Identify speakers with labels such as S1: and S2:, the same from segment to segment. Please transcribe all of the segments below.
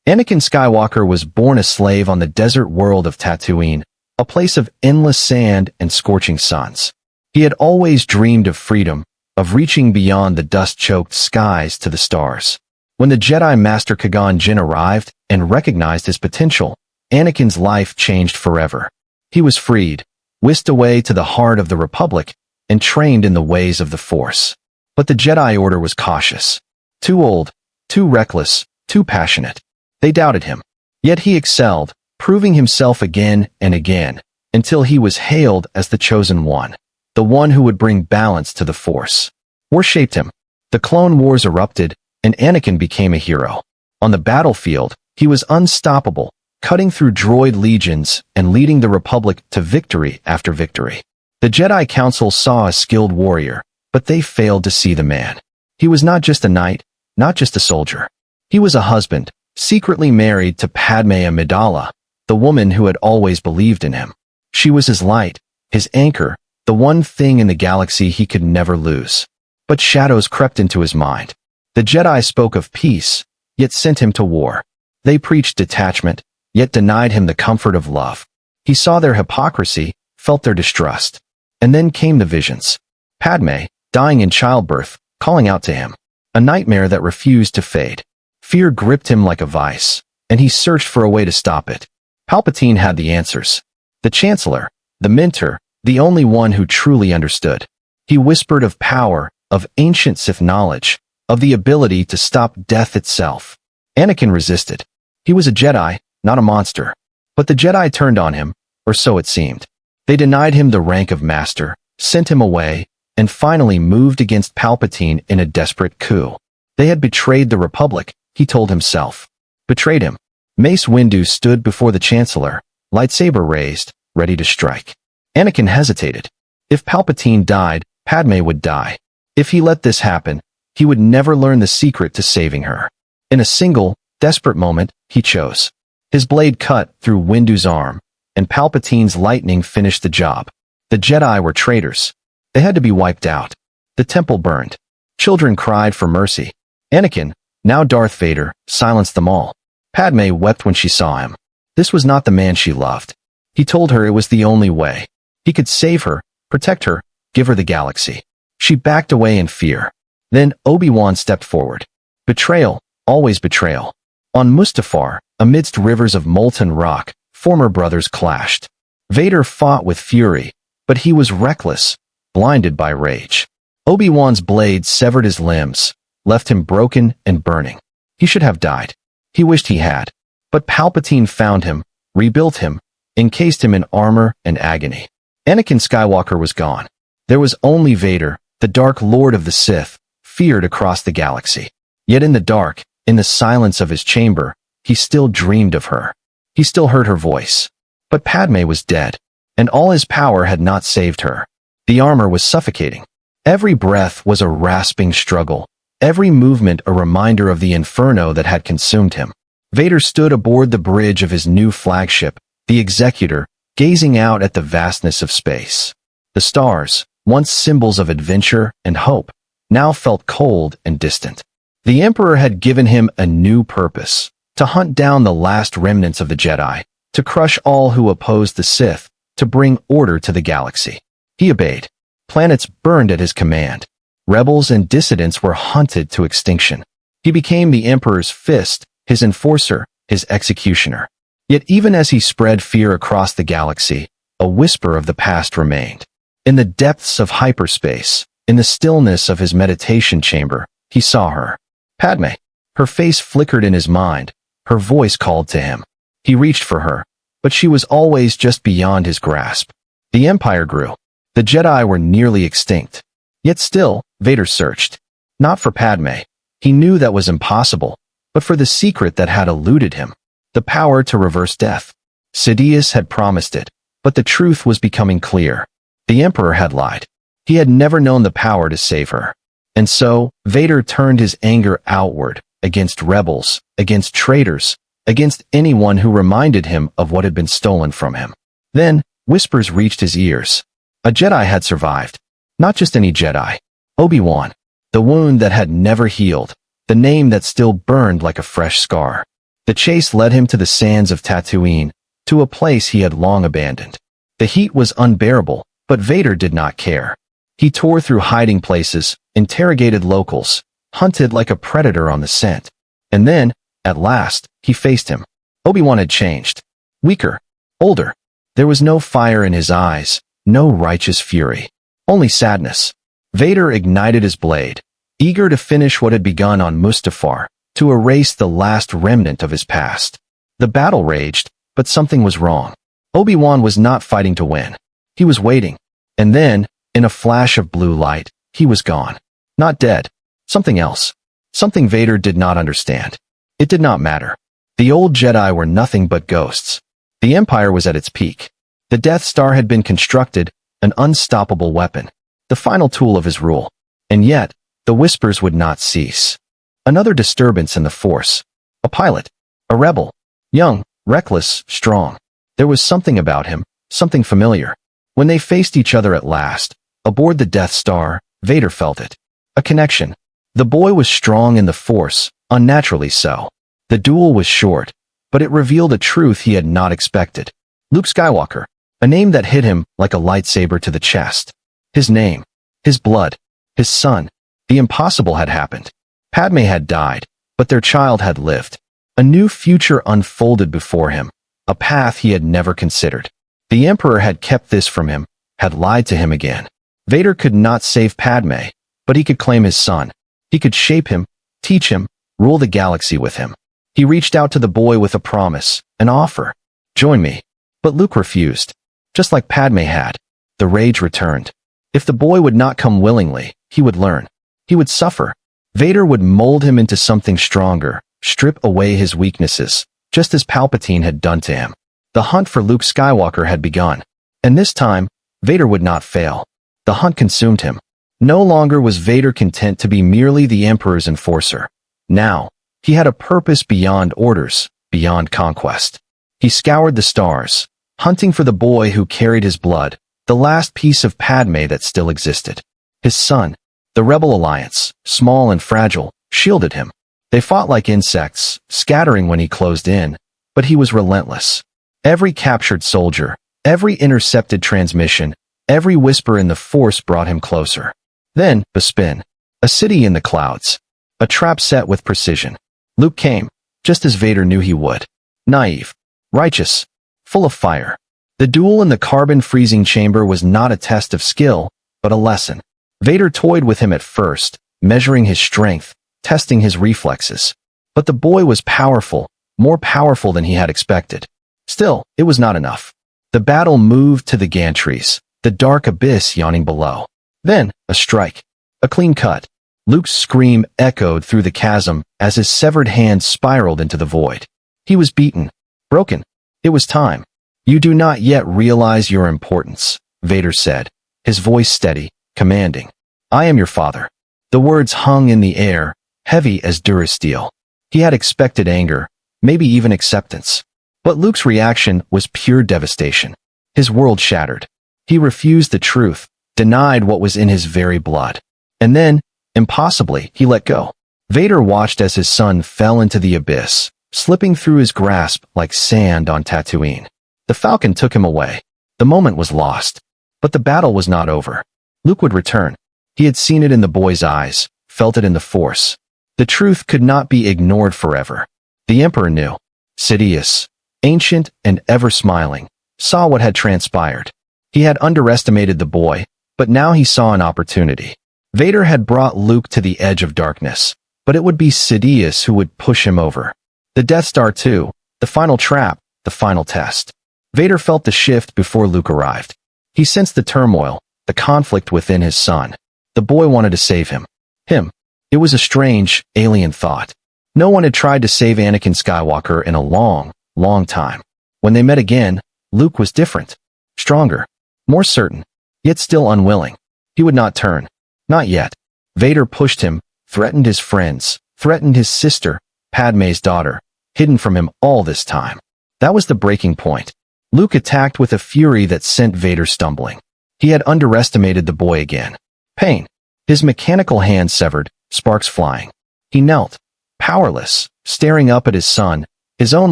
S1: Anakin Skywalker was born a slave on the desert world of Tatooine, a place of endless sand and scorching suns. He had always dreamed of freedom, of reaching beyond the dust-choked skies to the stars. When the Jedi Master Qui-Gon Jinn arrived and recognized his potential, Anakin's life changed forever. He was freed, whisked away to the heart of the Republic, and trained in the ways of the Force. But the Jedi Order was cautious. Too old, too reckless, too passionate. They doubted him. Yet he excelled, proving himself again and again, until he was hailed as the chosen one, the one who would bring balance to the Force. War shaped him. The Clone Wars erupted, and Anakin became a hero. On the battlefield, he was unstoppable, cutting through droid legions and leading the Republic to victory after victory. The Jedi Council saw a skilled warrior, but they failed to see the man. He was not just a knight, not just a soldier. He was a husband, secretly married to Padmé Amidala, the woman who had always believed in him. She was his light, his anchor, the one thing in the galaxy he could never lose. But shadows crept into his mind. The Jedi spoke of peace, yet sent him to war. They preached detachment, yet denied him the comfort of love. He saw their hypocrisy, felt their distrust. And then came the visions. Padmé, dying in childbirth, calling out to him. A nightmare that refused to fade. Fear gripped him like a vice, and he searched for a way to stop it. Palpatine had the answers. The Chancellor, the mentor, the only one who truly understood. He whispered of power, of ancient Sith knowledge, of the ability to stop death itself. Anakin resisted. He was a Jedi, not a monster. But the Jedi turned on him, or so it seemed. They denied him the rank of master, sent him away, and finally moved against Palpatine in a desperate coup. They had betrayed the Republic, he told himself. Betrayed him. Mace Windu stood before the Chancellor, lightsaber raised, ready to strike. Anakin hesitated. If Palpatine died, Padmé would die. If he let this happen, he would never learn the secret to saving her. In a single, desperate moment, he chose. His blade cut through Windu's arm, and Palpatine's lightning finished the job. The Jedi were traitors. They had to be wiped out. The temple burned. Children cried for mercy. Anakin, now Darth Vader, silenced them all. Padmé wept when she saw him. This was not the man she loved. He told her it was the only way. He could save her, protect her, give her the galaxy. She backed away in fear. Then Obi-Wan stepped forward. Betrayal, always betrayal. On Mustafar, amidst rivers of molten rock, former brothers clashed. Vader fought with fury, but he was reckless, blinded by rage. Obi-Wan's blade severed his limbs, left him broken and burning. He should have died. He wished he had. But Palpatine found him, rebuilt him, encased him in armor and agony. Anakin Skywalker was gone. There was only Vader, the Dark Lord of the Sith, feared across the galaxy. Yet in the dark, in the silence of his chamber, he still dreamed of her. He still heard her voice. But Padmé was dead, and all his power had not saved her. The armor was suffocating. Every breath was a rasping struggle, every movement a reminder of the inferno that had consumed him. Vader stood aboard the bridge of his new flagship, the Executor, gazing out at the vastness of space. The stars, once symbols of adventure and hope, now felt cold and distant. The Emperor had given him a new purpose, to hunt down the last remnants of the Jedi, to crush all who opposed the Sith, to bring order to the galaxy. He obeyed. Planets burned at his command. Rebels and dissidents were hunted to extinction. He became the Emperor's fist, his enforcer, his executioner. Yet even as he spread fear across the galaxy, a whisper of the past remained. In the depths of hyperspace, in the stillness of his meditation chamber, he saw her. Padmé. Her face flickered in his mind. Her voice called to him. He reached for her, but she was always just beyond his grasp. The Empire grew. The Jedi were nearly extinct. Yet still, Vader searched. Not for Padmé. He knew that was impossible, but for the secret that had eluded him. The power to reverse death. Sidious had promised it, but the truth was becoming clear. The Emperor had lied. He had never known the power to save her. And so, Vader turned his anger outward, against rebels, against traitors, against anyone who reminded him of what had been stolen from him. Then, whispers reached his ears. A Jedi had survived. Not just any Jedi. Obi-Wan. The wound that had never healed. The name that still burned like a fresh scar. The chase led him to the sands of Tatooine, to a place he had long abandoned. The heat was unbearable, but Vader did not care. He tore through hiding places, interrogated locals, hunted like a predator on the scent. And then, at last, he faced him. Obi-Wan had changed. Weaker. Older. There was no fire in his eyes, no righteous fury. Only sadness. Vader ignited his blade, eager to finish what had begun on Mustafar, to erase the last remnant of his past. The battle raged, but something was wrong. Obi-Wan was not fighting to win. He was waiting. And then, in a flash of blue light, he was gone. Not dead. Something else. Something Vader did not understand. It did not matter. The old Jedi were nothing but ghosts. The Empire was at its peak. The Death Star had been constructed, an unstoppable weapon, the final tool of his rule. And yet, the whispers would not cease. Another disturbance in the Force. A pilot. A rebel. Young, reckless, strong. There was something about him, something familiar. When they faced each other at last, aboard the Death Star, Vader felt it. A connection. The boy was strong in the Force, unnaturally so. The duel was short, but it revealed a truth he had not expected. Luke Skywalker. A name that hit him like a lightsaber to the chest. His name. His blood. His son. The impossible had happened. Padmé had died, but their child had lived. A new future unfolded before him, a path he had never considered. The Emperor had kept this from him, had lied to him again. Vader could not save Padmé, but he could claim his son. He could shape him, teach him, rule the galaxy with him. He reached out to the boy with a promise, an offer. Join me. But Luke refused. Just like Padmé had. The rage returned. If the boy would not come willingly, he would learn. He would suffer. Vader would mold him into something stronger, strip away his weaknesses, just as Palpatine had done to him. The hunt for Luke Skywalker had begun. And this time, Vader would not fail. The hunt consumed him. No longer was Vader content to be merely the Emperor's enforcer. Now, he had a purpose beyond orders, beyond conquest. He scoured the stars, hunting for the boy who carried his blood, the last piece of Padmé that still existed. His son. The Rebel Alliance, small and fragile, shielded him. They fought like insects, scattering when he closed in, but he was relentless. Every captured soldier, every intercepted transmission, every whisper in the Force brought him closer. Then, Bespin. A city in the clouds. A trap set with precision. Luke came, just as Vader knew he would. Naive. Righteous. Full of fire. The duel in the carbon-freezing chamber was not a test of skill, but a lesson. Vader toyed with him at first, measuring his strength, testing his reflexes. But the boy was powerful, more powerful than he had expected. Still, it was not enough. The battle moved to the gantries, the dark abyss yawning below. Then, a strike. A clean cut. Luke's scream echoed through the chasm as his severed hand spiraled into the void. He was beaten. Broken. It was time. You do not yet realize your importance, Vader said, his voice steady, commanding. I am your father. The words hung in the air, heavy as durasteel. He had expected anger, maybe even acceptance. But Luke's reaction was pure devastation. His world shattered. He refused the truth, denied what was in his very blood. And then, impossibly, he let go. Vader watched as his son fell into the abyss, slipping through his grasp like sand on Tatooine. The Falcon took him away. The moment was lost. But the battle was not over. Luke would return. He had seen it in the boy's eyes, felt it in the Force. The truth could not be ignored forever. The Emperor knew. Sidious, ancient and ever smiling, saw what had transpired. He had underestimated the boy, but now he saw an opportunity. Vader had brought Luke to the edge of darkness, but it would be Sidious who would push him over. The Death Star too, the final trap, the final test. Vader felt the shift before Luke arrived. He sensed the turmoil, the conflict within his son. The boy wanted to save him. Him. It was a strange, alien thought. No one had tried to save Anakin Skywalker in a long, long time. When they met again, Luke was different. Stronger. More certain. Yet still unwilling. He would not turn. Not yet. Vader pushed him, threatened his friends, threatened his sister, Padmé's daughter, hidden from him all this time. That was the breaking point. Luke attacked with a fury that sent Vader stumbling. He had underestimated the boy again. Pain. His mechanical hand severed, sparks flying. He knelt, powerless, staring up at his son, his own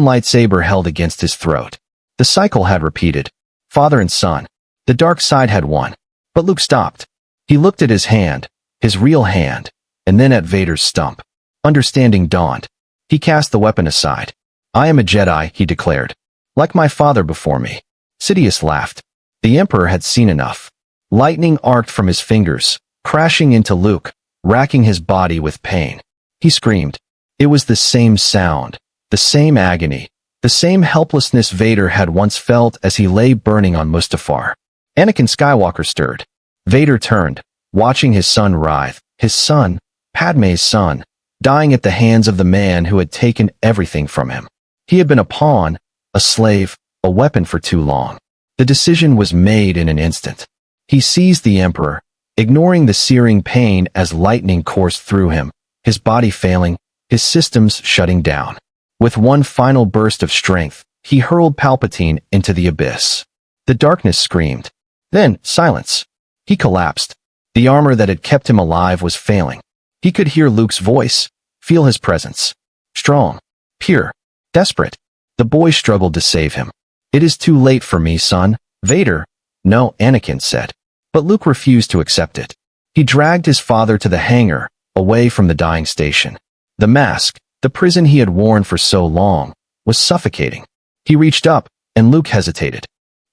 S1: lightsaber held against his throat. The cycle had repeated. Father and son. The dark side had won. But Luke stopped. He looked at his hand, his real hand, and then at Vader's stump. Understanding dawned. He cast the weapon aside. I am a Jedi, he declared. Like my father before me. Sidious laughed. The Emperor had seen enough. Lightning arced from his fingers, crashing into Luke, racking his body with pain. He screamed. It was the same sound, the same agony, the same helplessness Vader had once felt as he lay burning on Mustafar. Anakin Skywalker stirred. Vader turned, watching his son writhe, his son, Padmé's son, dying at the hands of the man who had taken everything from him. He had been a pawn, a slave, a weapon for too long. The decision was made in an instant. He seized the Emperor, ignoring the searing pain as lightning coursed through him, his body failing, his systems shutting down. With one final burst of strength, he hurled Palpatine into the abyss. The darkness screamed. Then, silence. He collapsed. The armor that had kept him alive was failing. He could hear Luke's voice, feel his presence. Strong, pure, desperate. The boy struggled to save him. It is too late for me, son. Vader. No, Anakin said. But Luke refused to accept it. He dragged his father to the hangar, away from the dying station. The mask, the prison he had worn for so long, was suffocating. He reached up, and Luke hesitated.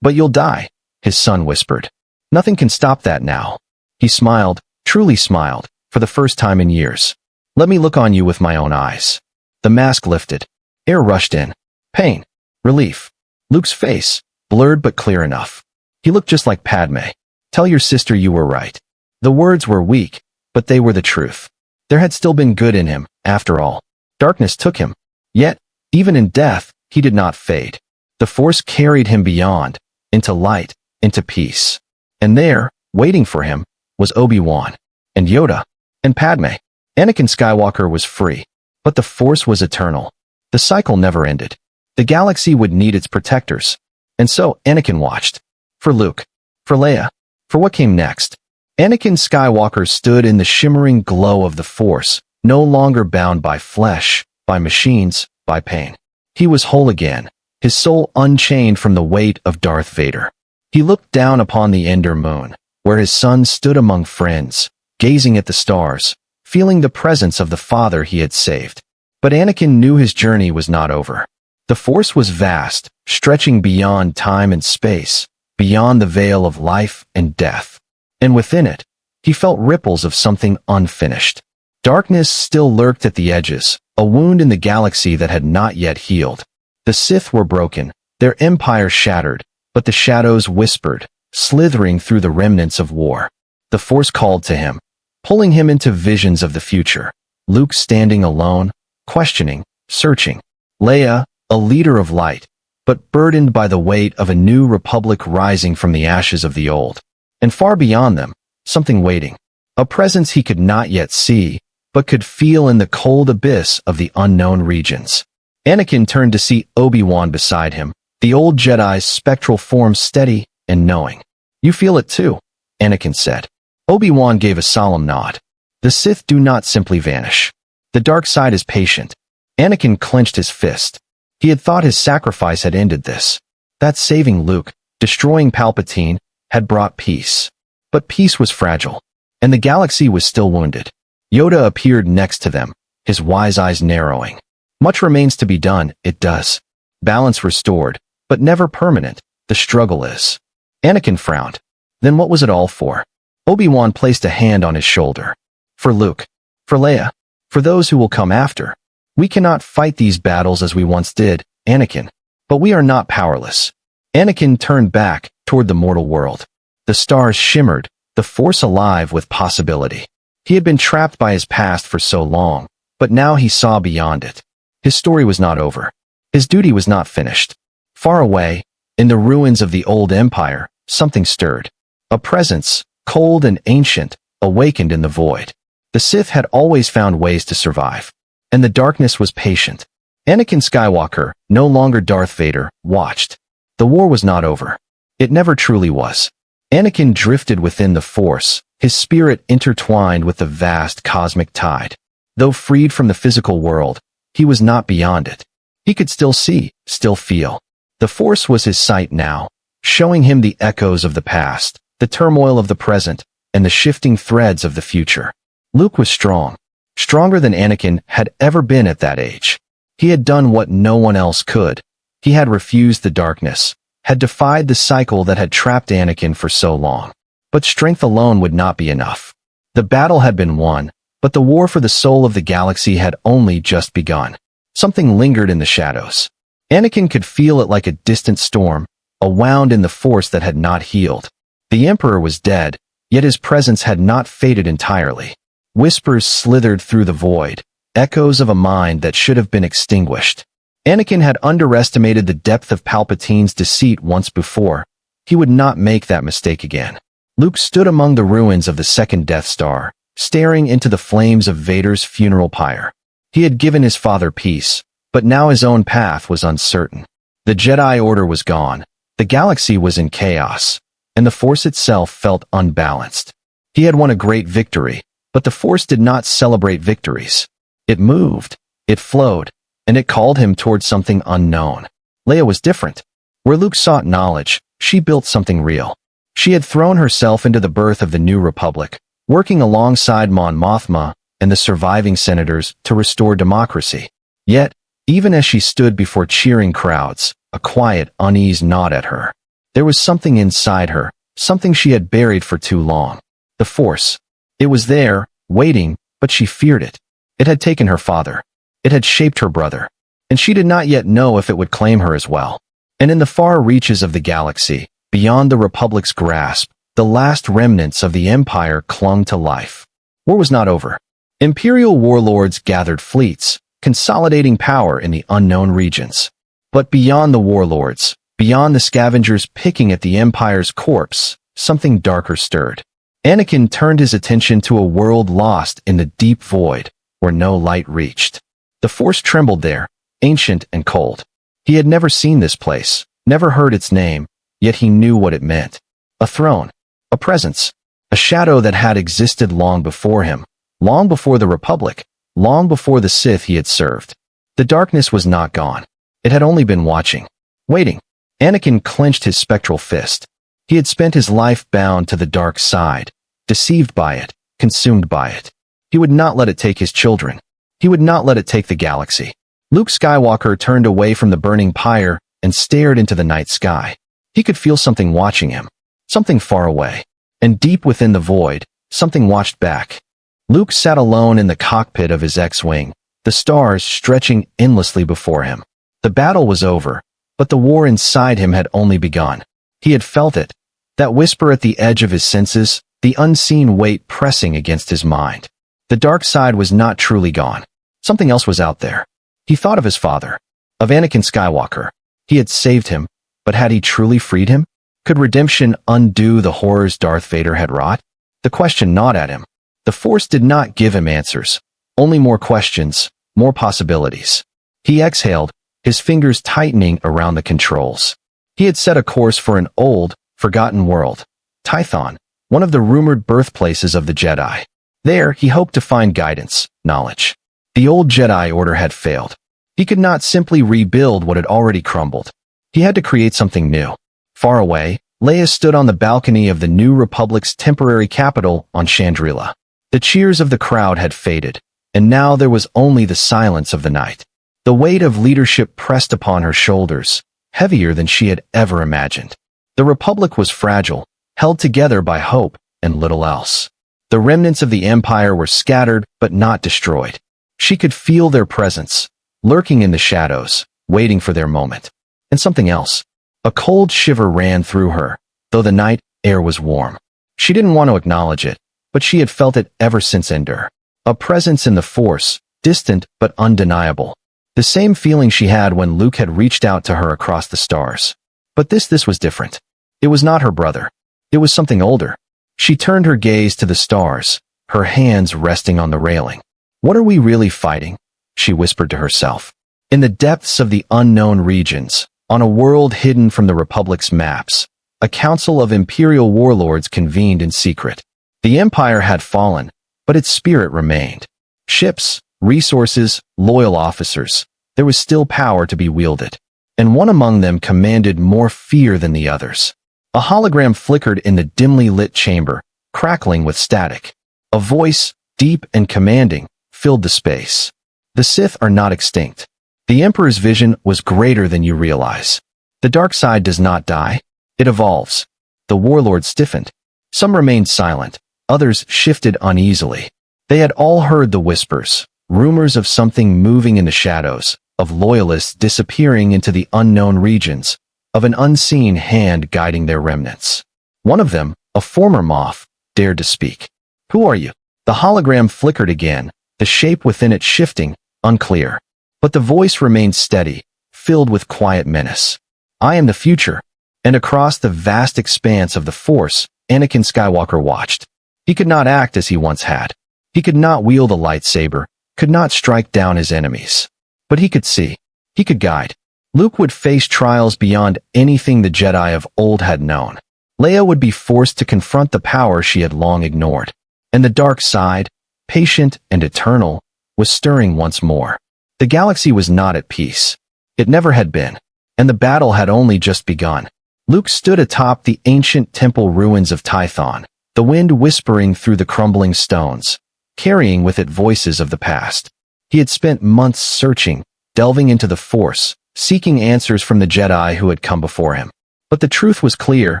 S1: But you'll die, his son whispered. Nothing can stop that now. He smiled, truly smiled, for the first time in years. Let me look on you with my own eyes. The mask lifted. Air rushed in. Pain. Relief. Luke's face, blurred but clear enough. He looked just like Padmé. Tell your sister you were right. The words were weak, but they were the truth. There had still been good in him, after all. Darkness took him. Yet, even in death, he did not fade. The Force carried him beyond, into light, into peace. And there, waiting for him, was Obi-Wan, and Yoda, and Padmé. Anakin Skywalker was free, but the Force was eternal. The cycle never ended. The galaxy would need its protectors. And so, Anakin watched. For Luke. For Leia. For what came next. Anakin Skywalker stood in the shimmering glow of the Force, no longer bound by flesh, by machines, by pain. He was whole again, his soul unchained from the weight of Darth Vader. He looked down upon the Ender Moon, where his son stood among friends, gazing at the stars, feeling the presence of the father he had saved. But Anakin knew his journey was not over. The Force was vast, stretching beyond time and space, beyond the veil of life and death. And within it, he felt ripples of something unfinished. Darkness still lurked at the edges, a wound in the galaxy that had not yet healed. The Sith were broken, their empire shattered, but the shadows whispered, slithering through the remnants of war. The Force called to him, pulling him into visions of the future. Luke standing alone, questioning, searching. Leia, a leader of light, but burdened by the weight of a new republic rising from the ashes of the old. And far beyond them, something waiting. A presence he could not yet see, but could feel in the cold abyss of the unknown regions. Anakin turned to see Obi-Wan beside him, the old Jedi's spectral form steady and knowing. You feel it too, Anakin said. Obi-Wan gave a solemn nod. The Sith do not simply vanish. The dark side is patient. Anakin clenched his fist. He had thought his sacrifice had ended this. That saving Luke, destroying Palpatine, had brought peace. But peace was fragile, and the galaxy was still wounded. Yoda appeared next to them, his wise eyes narrowing. Much remains to be done, it does. Balance restored, but never permanent, the struggle is. Anakin frowned. Then what was it all for? Obi-Wan placed a hand on his shoulder. For Luke. For Leia. For those who will come after. We cannot fight these battles as we once did, Anakin. But we are not powerless. Anakin turned back, toward the mortal world. The stars shimmered, the Force alive with possibility. He had been trapped by his past for so long, but now he saw beyond it. His story was not over. His duty was not finished. Far away, in the ruins of the old empire, something stirred. A presence, cold and ancient, awakened in the void. The Sith had always found ways to survive. And the darkness was patient. Anakin Skywalker, no longer Darth Vader, watched. The war was not over. It never truly was. Anakin drifted within the Force, his spirit intertwined with the vast cosmic tide. Though freed from the physical world, he was not beyond it. He could still see, still feel. The Force was his sight now, showing him the echoes of the past, the turmoil of the present, and the shifting threads of the future. Luke was strong, stronger than Anakin had ever been at that age. He had done what no one else could. He had refused the darkness, had defied the cycle that had trapped Anakin for so long. But strength alone would not be enough. The battle had been won, but the war for the soul of the galaxy had only just begun. Something lingered in the shadows. Anakin could feel it like a distant storm, a wound in the Force that had not healed. The Emperor was dead, yet his presence had not faded entirely. Whispers slithered through the void, echoes of a mind that should have been extinguished. Anakin had underestimated the depth of Palpatine's deceit once before. He would not make that mistake again. Luke stood among the ruins of the second Death Star, staring into the flames of Vader's funeral pyre. He had given his father peace, but now his own path was uncertain. The Jedi Order was gone, the galaxy was in chaos, and the Force itself felt unbalanced. He had won a great victory, but the Force did not celebrate victories. It moved, it flowed, and it called him toward something unknown. Leia was different. Where Luke sought knowledge, she built something real. She had thrown herself into the birth of the New Republic, working alongside Mon Mothma and the surviving senators to restore democracy. Yet, even as she stood before cheering crowds, a quiet unease gnawed at her. There was something inside her, something she had buried for too long. The Force. It was there, waiting, but she feared it. It had taken her father. It had shaped her brother. And she did not yet know if it would claim her as well. And in the far reaches of the galaxy, beyond the Republic's grasp, the last remnants of the Empire clung to life. War was not over. Imperial warlords gathered fleets, consolidating power in the unknown regions. But beyond the warlords, beyond the scavengers picking at the Empire's corpse, something darker stirred. Anakin turned his attention to a world lost in the deep void, where no light reached. The Force trembled there, ancient and cold. He had never seen this place, never heard its name, yet he knew what it meant. A throne, a presence, a shadow that had existed long before him, long before the Republic, long before the Sith he had served. The darkness was not gone. It had only been watching, waiting. Anakin clenched his spectral fist. He had spent his life bound to the dark side, deceived by it, consumed by it. He would not let it take his children. He would not let it take the galaxy. Luke Skywalker turned away from the burning pyre and stared into the night sky. He could feel something watching him, something far away. And deep within the void, something watched back. Luke sat alone in the cockpit of his X-Wing, the stars stretching endlessly before him. The battle was over, but the war inside him had only begun. He had felt it, that whisper at the edge of his senses, the unseen weight pressing against his mind. The dark side was not truly gone. Something else was out there. He thought of his father, of Anakin Skywalker. He had saved him, but had he truly freed him? Could redemption undo the horrors Darth Vader had wrought? The question gnawed at him. The Force did not give him answers, only more questions, more possibilities. He exhaled, his fingers tightening around the controls. He had set a course for an old, forgotten world, Tython, one of the rumored birthplaces of the Jedi. There, he hoped to find guidance, knowledge. The old Jedi Order had failed. He could not simply rebuild what had already crumbled. He had to create something new. Far away, Leia stood on the balcony of the New Republic's temporary capital on Chandrila. The cheers of the crowd had faded, and now there was only the silence of the night. The weight of leadership pressed upon her shoulders, heavier than she had ever imagined. The Republic was fragile, held together by hope and little else. The remnants of the Empire were scattered but not destroyed. She could feel their presence, lurking in the shadows, waiting for their moment. And something else. A cold shiver ran through her, though the night air was warm. She didn't want to acknowledge it, but she had felt it ever since Endor. A presence in the Force, distant but undeniable. The same feeling she had when Luke had reached out to her across the stars. But this was different. It was not her brother. It was something older. She turned her gaze to the stars, her hands resting on the railing. What are we really fighting? She whispered to herself. In the depths of the unknown regions, on a world hidden from the Republic's maps, a council of Imperial warlords convened in secret. The Empire had fallen, but its spirit remained. Ships, resources, loyal officers. there was still power to be wielded. And one among them commanded more fear than the others. A hologram flickered in the dimly lit chamber, crackling with static. A voice, deep and commanding, filled the space. The Sith are not extinct. The Emperor's vision was greater than you realize. The dark side does not die. It evolves. The warlords stiffened. Some remained silent. Others shifted uneasily. They had all heard the whispers, rumors of something moving in the shadows, of loyalists disappearing into the unknown regions, of an unseen hand guiding their remnants. One of them, a former Moff, dared to speak. "Who are you?" The hologram flickered again, the shape within it shifting, unclear. But the voice remained steady, filled with quiet menace. "I am the future." And across the vast expanse of the Force, Anakin Skywalker watched. He could not act as he once had. He could not wield a lightsaber, could not strike down his enemies. But he could see. He could guide. Luke would face trials beyond anything the Jedi of old had known. Leia would be forced to confront the power she had long ignored. And the dark side, patient and eternal, was stirring once more. The galaxy was not at peace. It never had been. And the battle had only just begun. Luke stood atop the ancient temple ruins of Tython, the wind whispering through the crumbling stones, carrying with it voices of the past. He had spent months searching, delving into the Force, seeking answers from the Jedi who had come before him. But the truth was clear,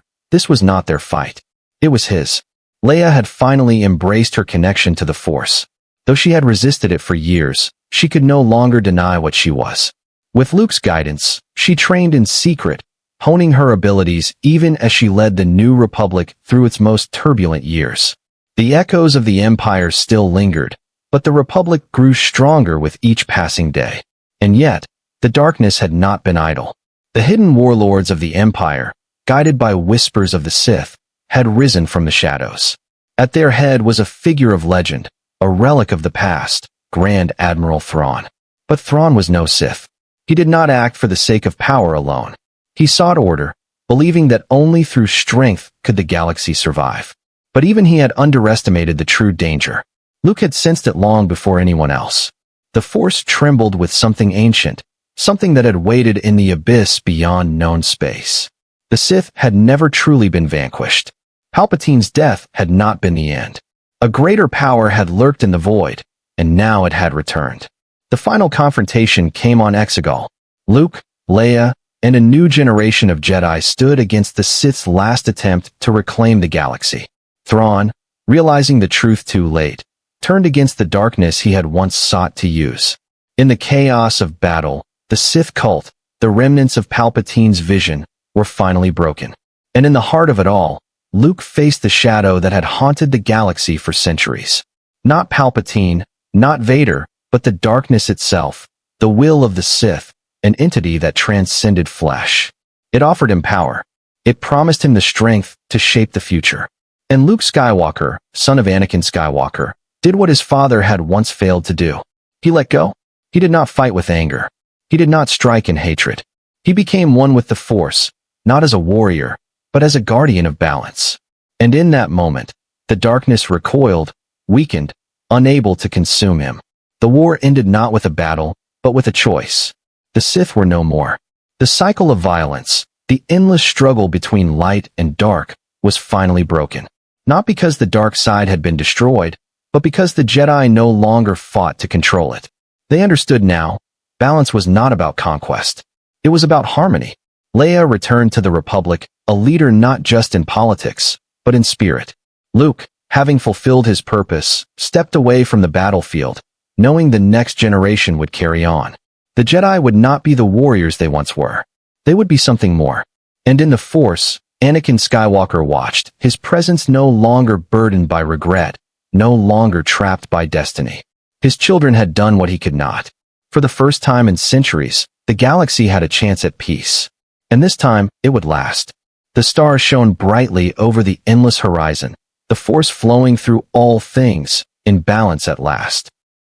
S1: this was not their fight. It was his. Leia had finally embraced her connection to the Force. Though she had resisted it for years, she could no longer deny what she was. With Luke's guidance, she trained in secret, honing her abilities even as she led the New Republic through its most turbulent years. The echoes of the Empire still lingered, but the Republic grew stronger with each passing day. And yet, the darkness had not been idle. The hidden warlords of the Empire, guided by whispers of the Sith, had risen from the shadows. At their head was a figure of legend, a relic of the past, Grand Admiral Thrawn. But Thrawn was no Sith. He did not act for the sake of power alone. He sought order, believing that only through strength could the galaxy survive. But even he had underestimated the true danger. Luke had sensed it long before anyone else. The Force trembled with something ancient, something that had waited in the abyss beyond known space. The Sith had never truly been vanquished. Palpatine's death had not been the end. A greater power had lurked in the void, and now it had returned. The final confrontation came on Exegol. Luke, Leia, and a new generation of Jedi stood against the Sith's last attempt to reclaim the galaxy. Thrawn, realizing the truth too late, turned against the darkness he had once sought to use. In the chaos of battle, the Sith cult, the remnants of Palpatine's vision, were finally broken. And in the heart of it all, Luke faced the shadow that had haunted the galaxy for centuries. Not Palpatine, not Vader, but the darkness itself, the will of the Sith, an entity that transcended flesh. It offered him power. It promised him the strength to shape the future. And Luke Skywalker, son of Anakin Skywalker, did what his father had once failed to do. He let go. He did not fight with anger. He did not strike in hatred. He became one with the Force, not as a warrior, but as a guardian of balance. And in that moment, the darkness recoiled, weakened, unable to consume him. The war ended not with a battle, but with a choice. The Sith were no more. The cycle of violence, the endless struggle between light and dark, was finally broken. Not because the dark side had been destroyed, but because the Jedi no longer fought to control it. They understood now, balance was not about conquest. It was about harmony. Leia returned to the Republic, a leader not just in politics, but in spirit. Luke, having fulfilled his purpose, stepped away from the battlefield, knowing the next generation would carry on. The Jedi would not be the warriors they once were. They would be something more. And in the Force, Anakin Skywalker watched, his presence no longer burdened by regret, no longer trapped by destiny. His children had done what he could not. For the first time in centuries, the galaxy had a chance at peace. And this time, it would last. The stars shone brightly over the endless horizon, the Force flowing through all things, in balance at last.